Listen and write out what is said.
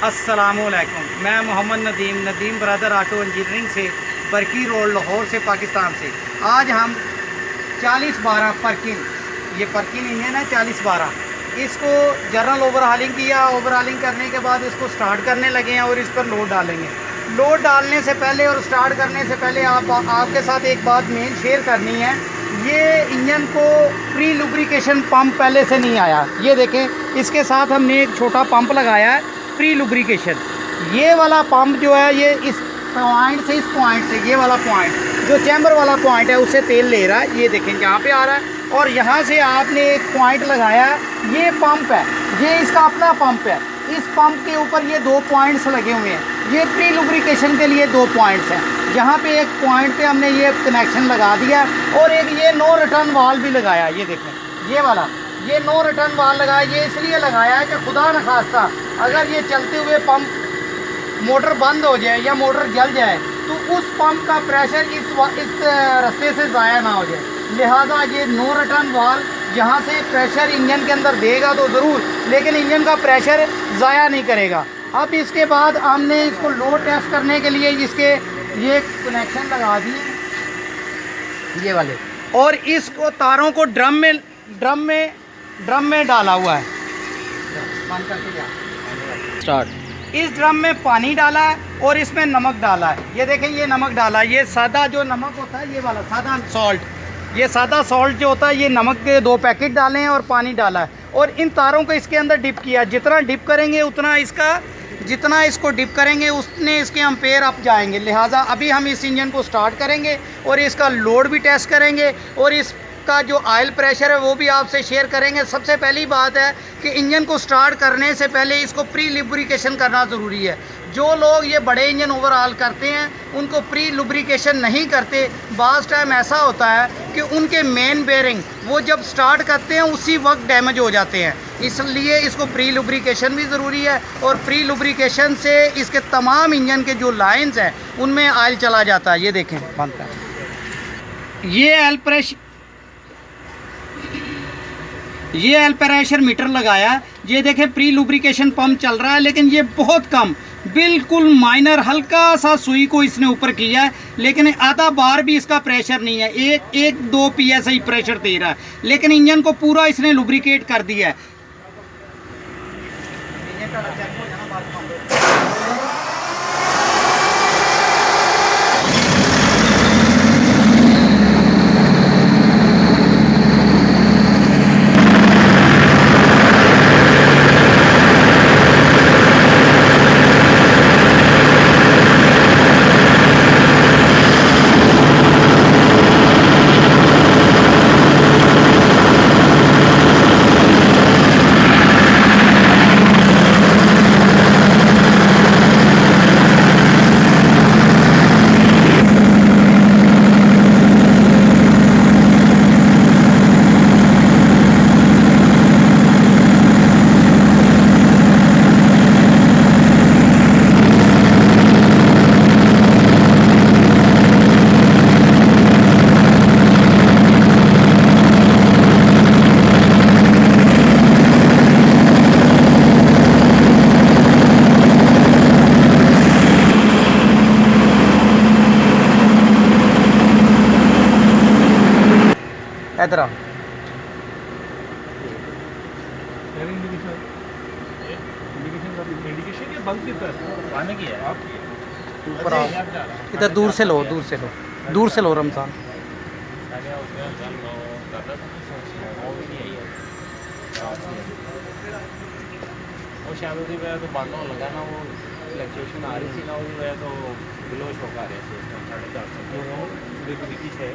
अस्सलामुअलैकुम। मैं Mohammad Nadeem brother auto engineering से बरकी रोड लाहौर से पाकिस्तान से। आज हम 4012 परकिन, ये परकिन इंजन है 4012, इसको जनरल ओवरहालिंग किया। ओवरहालिंग करने के बाद इसको स्टार्ट करने लगे हैं और इस पर लोड डालेंगे। लोड डालने से पहले और स्टार्ट करने से पहले आपके साथ एक बात मेन शेयर करनी है। ये इंजन को प्री लुब्रिकेशन पंप पहले से नहीं आया। ये देखें, इसके साथ हमने एक छोटा पंप लगाया है प्री लुब्रिकेशन। ये वाला पंप जो है ये इस पॉइंट से ये वाला पॉइंट जो चैम्बर वाला पॉइंट है उससे तेल ले रहा है। ये देखें यहाँ पे आ रहा है और यहाँ से आपने एक पॉइंट लगाया है। ये पंप है, ये इसका अपना पंप है। इस पंप के ऊपर ये 2 पॉइंट्स लगे हुए हैं। ये प्री लुब्रिकेशन के लिए 2 पॉइंट्स हैं। यहाँ पे एक पॉइंट पे हमने ये कनेक्शन लगा दिया और एक ये नो रिटर्न वाल भी लगाया। ये देखें, ये वाला ये नो रिटर्न वाल लगाया। ये इसलिए लगाया है कि खुदा न खास्ता अगर ये चलते हुए पंप मोटर बंद हो जाए या मोटर जल जाए तो उस पंप का प्रेशर इस रास्ते से ज़ाया ना हो जाए। लिहाजा ये नो रिटर्न वाल यहाँ से प्रेशर इंजन के अंदर देगा तो ज़रूर, लेकिन इंजन का प्रेशर ज़ाया नहीं करेगा। अब इसके बाद हमने इसको लोड टेस्ट करने के लिए इसके ये कनेक्शन लगा दिए ये वाले, और इसको तारों को ड्रम में डाला हुआ है। बंद करके स्टार्ट। इस ड्रम में पानी डाला है और इसमें नमक डाला है। ये देखें, ये नमक डाला है। ये सादा जो नमक होता है, ये वाला सादा सॉल्ट, ये सादा सॉल्ट जो होता है, ये नमक के 2 पैकेट डाले हैं और पानी डाला है और इन तारों को इसके अंदर डिप किया। जितना डिप करेंगे उतना जितना इसको डिप करेंगे उतने इसके एम्पेयर अप जाएंगे। लिहाजा अभी हम इस इंजन को स्टार्ट करेंगे और इसका लोड भी टेस्ट करेंगे और इसका जो ऑयल प्रेशर है वो भी आपसे शेयर करेंगे। सबसे पहली बात है कि इंजन को स्टार्ट करने से पहले इसको प्री लुब्रिकेशन करना ज़रूरी है। जो लोग ये बड़े इंजन ओवरऑल करते हैं उनको प्री लुब्रिकेशन नहीं करते। बाज़ टाइम ऐसा होता है कि उनके मेन बेरिंग वो जब स्टार्ट करते हैं उसी वक्त डैमेज हो जाते हैं। इसलिए इसको प्री लुब्रिकेशन भी ज़रूरी है और प्री लुब्रिकेशन से इसके तमाम इंजन के जो लाइंस हैं उनमें ऑयल चला जाता है। ये देखें, बंद कर। ये ऑयल प्रेशर मीटर लगाया। ये देखें, प्री लुब्रिकेशन पंप चल रहा है लेकिन ये बहुत कम, बिल्कुल माइनर, हल्का सा सुई को इसने ऊपर किया है लेकिन आधा बार भी इसका प्रेशर नहीं है। 1-2 PSI प्रेशर दे रहा है लेकिन इंजन को पूरा इसने लुब्रिकेट कर दिया है। इधर इधर दूर से लो रमजान। वो शायद उसकी वजह तो बंद होने लगा ना, वो फ्लक्चुएशन आ रही थी ना, उसकी वजह तो बिलो शॉक आ रहे थे। 450 है।